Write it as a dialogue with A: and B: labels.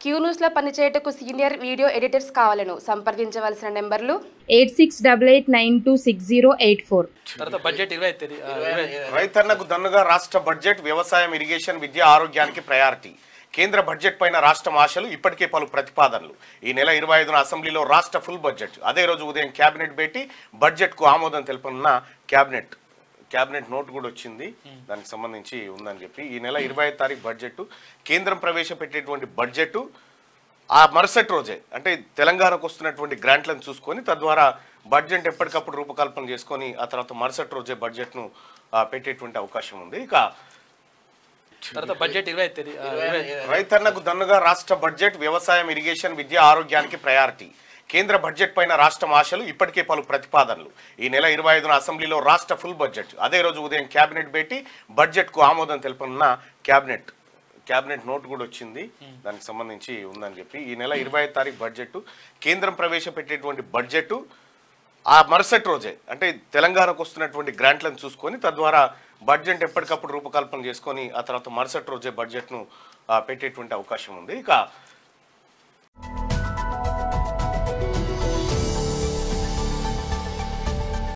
A: Q news లో పనిచేయటకు senior video editors కావాలను సంప్రదించవలసిన నెంబర్లు
B: 8688926084.
C: బడ్జెట్
D: రైతన్నకు దన్నుగా రాష్ట్ర బడ్జెట్ వ్యవసాయం, ఇరిగేషన్, విద్య, ఆరోగ్యానికి ప్రయారిటీ. కేంద్ర బడ్జెట్ పైన రాష్ట్రం ఆశలు, ఇప్పటికే పలు ప్రతిపాదనలు. ఈ నెల 25న అసెంబ్లీలో రాష్ట్ర ఫుల్ బడ్జెట్. అదే రోజు ఉదయం కేబినెట్ భేటీ, బడ్జెట్ కు ఆమోదం తెలుపనున్న కేబినెట్ నోట్ కూడా వచ్చింది, దానికి సంబంధించి ఉందని చెప్పి. ఈ నెల 25వ తారీఖు బడ్జెట్, కేంద్రం ప్రవేశపెట్టేటువంటి బడ్జెట్ ఆ మరుసటి రోజే అంటే తెలంగాణకు వస్తున్నటువంటి గ్రాంట్లను చూసుకొని తద్వారా బడ్జెట్ ఎప్పటికప్పుడు రూపకల్పన చేసుకొని ఆ తర్వాత మరుసటి రోజే బడ్జెట్ను పెట్టేటువంటి అవకాశం ఉంది. ఇక
C: బడ్జెట్
D: రైతన్నకు దన్నుగా రాష్ట్ర బడ్జెట్ వ్యవసాయం, ఇరిగేషన్, విద్య, ఆరోగ్యానికి ప్రయారిటీ. కేంద్ర బడ్జెట్ పైన రాష్ట్రం ఆశలు, ఇప్పటికే పలు ప్రతిపాదనలు. ఈ నెల 25న అసెంబ్లీలో రాష్ట్ర ఫుల్ బడ్జెట్. అదే రోజు ఉదయం కేబినెట్ భేటీ, బడ్జెట్ కు ఆమోదం తెలుపనున్న కేబినెట్ నోట్ కూడా వచ్చింది, దానికి సంబంధించి ఉందని చెప్పి. ఈ నెల 25వ తారీఖు బడ్జెట్, కేంద్రం ప్రవేశపెట్టేటువంటి బడ్జెట్ ఆ మరుసటి రోజే అంటే తెలంగాణకు వస్తున్నటువంటి గ్రాంట్లను చూసుకొని తద్వారా బడ్జెట్ ఎప్పటికప్పుడు రూపకల్పన చేసుకొని ఆ తర్వాత మరుసటి రోజే బడ్జెట్ను పెట్టేటువంటి అవకాశం ఉంది. ఇక